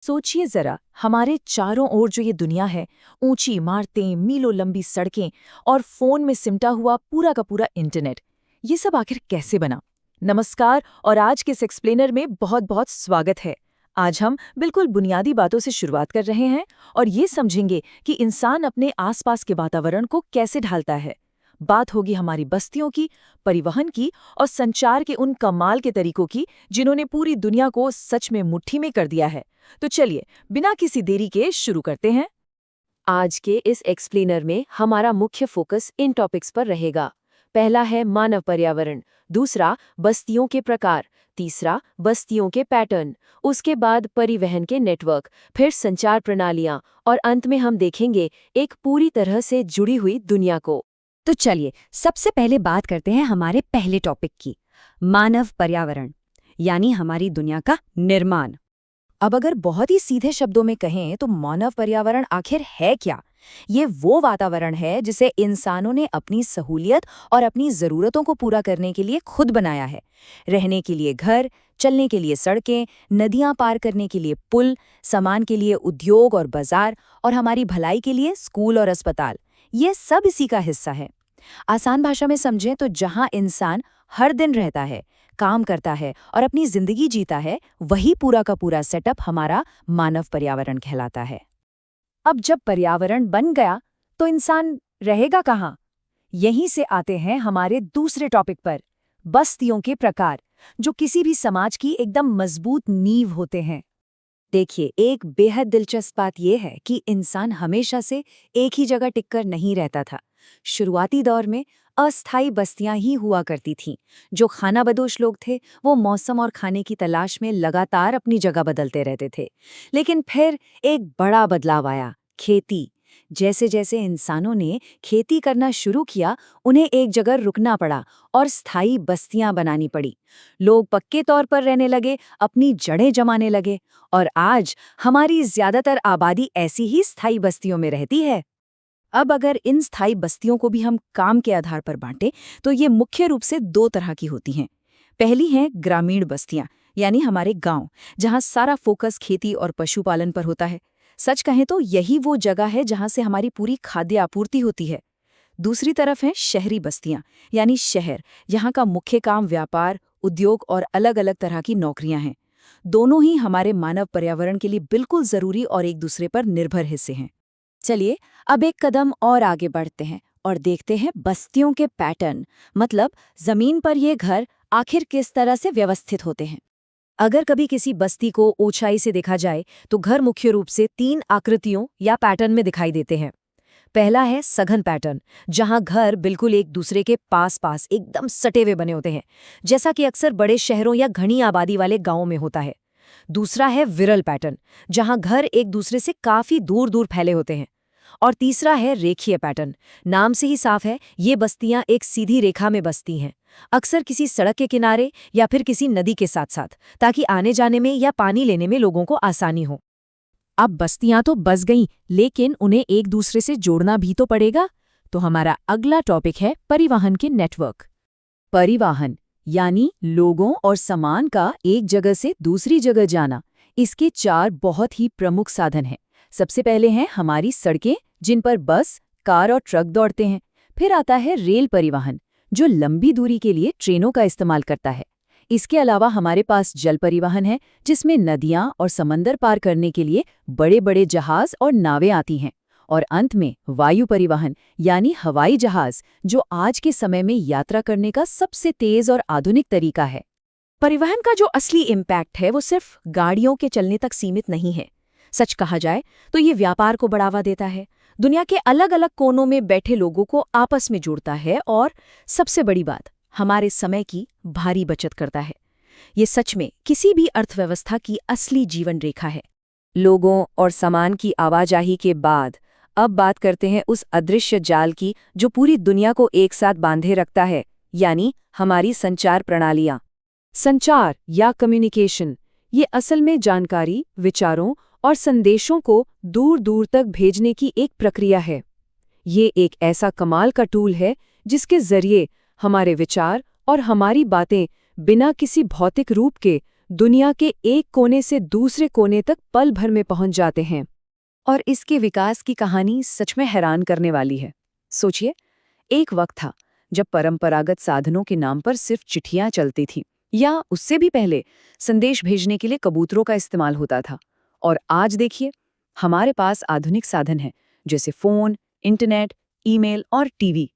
सोचिए जरा, हमारे चारों ओर जो ये दुनिया है, ऊंची इमारतें, मीलों लंबी सड़कें और फोन में सिमटा हुआ पूरा का पूरा इंटरनेट, ये सब आखिर कैसे बना? नमस्कार, और आज के इस एक्सप्लेनर में बहुत बहुत स्वागत है। आज हम बिल्कुल बुनियादी बातों से शुरुआत कर रहे हैं और ये समझेंगे कि इंसान अपने आसपास के वातावरण को कैसे ढालता है। बात होगी हमारी बस्तियों की, परिवहन की और संचार के उन कमाल के तरीकों की जिन्होंने पूरी दुनिया को सच में मुट्ठी में कर दिया है। तो चलिए, बिना किसी देरी के शुरू करते हैं। आज के इस एक्सप्लेनर में हमारा मुख्य फोकस इन टॉपिक्स पर रहेगा। पहला है मानव पर्यावरण, दूसरा बस्तियों के प्रकार, तीसरा बस्तियों के पैटर्न, उसके बाद परिवहन के नेटवर्क, फिर संचार प्रणालियां और अंत में हम देखेंगे एक पूरी तरह से जुड़ी हुई दुनिया को। तो चलिए सबसे पहले बात करते हैं हमारे पहले टॉपिक की, मानव पर्यावरण, यानी हमारी दुनिया का निर्माण। अब अगर बहुत ही सीधे शब्दों में कहें तो मानव पर्यावरण आखिर है क्या? ये वो वातावरण है जिसे इंसानों ने अपनी सहूलियत और अपनी ज़रूरतों को पूरा करने के लिए खुद बनाया है। रहने के लिए घर, चलने के लिए सड़कें, नदियां पार करने के लिए पुल, सामान के लिए उद्योग और बाजार, और हमारी भलाई के लिए स्कूल और अस्पताल, ये सब इसी का हिस्सा है। आसान भाषा में समझें तो जहां इंसान हर दिन रहता है, काम करता है और अपनी जिंदगी जीता है, वही पूरा का पूरा सेटअप हमारा मानव पर्यावरण कहलाता है। अब जब पर्यावरण बन गया तो इंसान रहेगा कहाँ? यहीं से आते हैं हमारे दूसरे टॉपिक पर, बस्तियों के प्रकार, जो किसी भी समाज की एकदम मजबूत नींव होते हैं। देखिए, एक बेहद दिलचस्प बात यह है कि इंसान हमेशा से एक ही जगह टिककर नहीं रहता था। शुरुआती दौर में अस्थायी बस्तियां ही हुआ करती थीं। जो खानाबदोश लोग थे, वो मौसम और खाने की तलाश में लगातार अपनी जगह बदलते रहते थे। लेकिन फिर एक बड़ा बदलाव आया, खेती। जैसे जैसे इंसानों ने खेती करना शुरू किया, उन्हें एक जगह रुकना पड़ा और स्थायी बस्तियां बनानी पड़ी। लोग पक्के तौर पर रहने लगे, अपनी जड़ें जमाने लगे, और आज हमारी ज्यादातर आबादी ऐसी ही स्थायी बस्तियों में रहती है। अब अगर इन स्थायी बस्तियों को भी हम काम के आधार पर बांटें तो ये मुख्य रूप से दो तरह की होती हैं। पहली हैं ग्रामीण बस्तियां, यानी हमारे गांव, जहां सारा फोकस खेती और पशुपालन पर होता है। सच कहें तो यही वो जगह है जहां से हमारी पूरी खाद्य आपूर्ति होती है। दूसरी तरफ हैं शहरी बस्तियां, यानी शहर, यहाँ का मुख्य काम व्यापार, उद्योग और अलग अलग तरह की नौकरियां हैं। दोनों ही हमारे मानव पर्यावरण के लिए बिल्कुल जरूरी और एक दूसरे पर निर्भर हिस्से हैं। चलिए, अब एक कदम और आगे बढ़ते हैं और देखते हैं बस्तियों के पैटर्न, मतलब जमीन पर ये घर आखिर किस तरह से व्यवस्थित होते हैं। अगर कभी किसी बस्ती को ऊंचाई से देखा जाए तो घर मुख्य रूप से 3 आकृतियों या पैटर्न में दिखाई देते हैं। पहला है सघन पैटर्न, जहां घर बिल्कुल एक दूसरे के पास पास एकदम सटे हुए बने होते हैं, जैसा कि अक्सर बड़े शहरों या घनी आबादी वाले गांवों में होता है। दूसरा है विरल पैटर्न, जहां घर एक दूसरे से काफी दूर दूर फैले होते हैं। और तीसरा है रेखीय पैटर्न। नाम से ही साफ है, ये बस्तियां एक सीधी रेखा में बसती हैं, अक्सर किसी सड़क के किनारे या फिर किसी नदी के साथ साथ, ताकि आने जाने में या पानी लेने में लोगों को आसानी हो। अब बस्तियां तो बस गईं, लेकिन उन्हें एक दूसरे से जोड़ना भी तो पड़ेगा। तो हमारा अगला टॉपिक है परिवहन के नेटवर्क। परिवहन यानी लोगों और सामान का एक जगह से दूसरी जगह जाना। इसके 4 बहुत ही प्रमुख साधन हैं। सबसे पहले हैं हमारी सड़कें, जिन पर बस, कार और ट्रक दौड़ते हैं। फिर आता है रेल परिवहन, जो लंबी दूरी के लिए ट्रेनों का इस्तेमाल करता है। इसके अलावा हमारे पास जल परिवहन है, जिसमें नदियां और समंदर पार करने के लिए बड़े बड़े जहाज और नावें आती हैं। और अंत में वायु परिवहन यानी हवाई जहाज, जो आज के समय में यात्रा करने का सबसे तेज और आधुनिक तरीका है। परिवहन का जो असली इम्पैक्ट है वो सिर्फ गाड़ियों के चलने तक सीमित नहीं है। सच कहा जाए तो ये व्यापार को बढ़ावा देता है, दुनिया के अलग अलग कोनों में बैठे लोगों को आपस में जोड़ता है, और सबसे बड़ी बात, हमारे समय की भारी बचत करता है। ये सच में किसी भी अर्थव्यवस्था की असली जीवन रेखा है। लोगों और सामान की आवाजाही के बाद अब बात करते हैं उस अदृश्य जाल की जो पूरी दुनिया को एक साथ बांधे रखता है, यानी हमारी संचार प्रणालियां। संचार या कम्युनिकेशन, ये असल में जानकारी, विचारों और संदेशों को दूर दूर तक भेजने की एक प्रक्रिया है। ये एक ऐसा कमाल का टूल है जिसके जरिए हमारे विचार और हमारी बातें बिना किसी भौतिक रूप के दुनिया के एक कोने से दूसरे कोने तक पल भर में पहुंच जाते हैं। और इसके विकास की कहानी सच में हैरान करने वाली है। सोचिए, एक वक्त था जब परंपरागत साधनों के नाम पर सिर्फ चिट्ठियां चलती थी, या उससे भी पहले संदेश भेजने के लिए कबूतरों का इस्तेमाल होता था। और आज देखिए, हमारे पास आधुनिक साधन हैं, जैसे फोन, इंटरनेट, ईमेल और टीवी।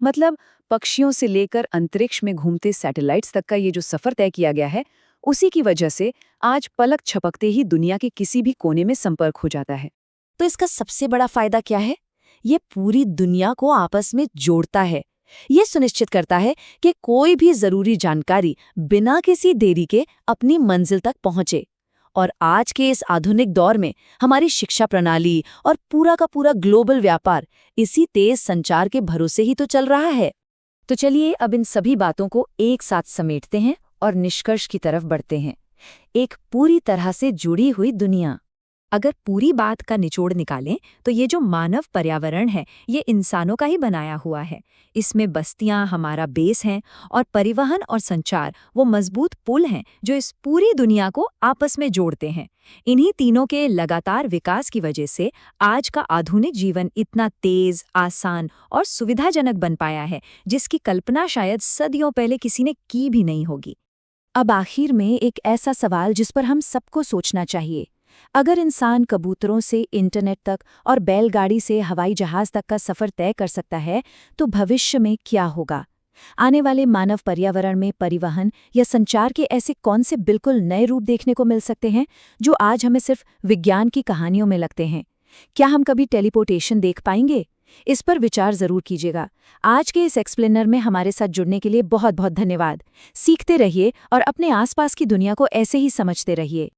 मतलब पक्षियों से लेकर अंतरिक्ष में घूमते सैटेलाइट्स तक का ये जो सफर तय किया गया है, उसी की वजह से आज पलक झपकते ही दुनिया के किसी भी कोने में संपर्क हो जाता है। तो इसका सबसे बड़ा फायदा क्या है? ये पूरी दुनिया को आपस में जोड़ता है। ये सुनिश्चित करता है कि कोई भी जरूरी जानकारी बिना किसी देरी के अपनी मंजिल तक पहुंचे। और आज के इस आधुनिक दौर में हमारी शिक्षा प्रणाली और पूरा का पूरा ग्लोबल व्यापार इसी तेज संचार के भरोसे ही तो चल रहा है। तो चलिए अब इन सभी बातों को एक साथ समेटते हैं और निष्कर्ष की तरफ बढ़ते हैं। एक पूरी तरह से जुड़ी हुई दुनिया। अगर पूरी बात का निचोड़ निकालें तो ये जो मानव पर्यावरण है, ये इंसानों का ही बनाया हुआ है। इसमें बस्तियां हमारा बेस हैं और परिवहन और संचार वो मजबूत पुल हैं जो इस पूरी दुनिया को आपस में जोड़ते हैं। इन्हीं तीनों के लगातार विकास की वजह से आज का आधुनिक जीवन इतना तेज, आसान और सुविधाजनक बन पाया है, जिसकी कल्पना शायद सदियों पहले किसी ने की भी नहीं होगी। अब आखिर में एक ऐसा सवाल जिस पर हम सबको सोचना चाहिए। अगर इंसान कबूतरों से इंटरनेट तक और बैलगाड़ी से हवाई जहाज तक का सफर तय कर सकता है, तो भविष्य में क्या होगा? आने वाले मानव पर्यावरण में परिवहन या संचार के ऐसे कौन से बिल्कुल नए रूप देखने को मिल सकते हैं जो आज हमें सिर्फ विज्ञान की कहानियों में लगते हैं? क्या हम कभी टेलीपोर्टेशन देख पाएंगे? इस पर विचार जरूर कीजिएगा। आज के इस एक्सप्लेनर में हमारे साथ जुड़ने के लिए बहुत बहुत धन्यवाद। सीखते रहिए और अपने आसपास की दुनिया को ऐसे ही समझते रहिए।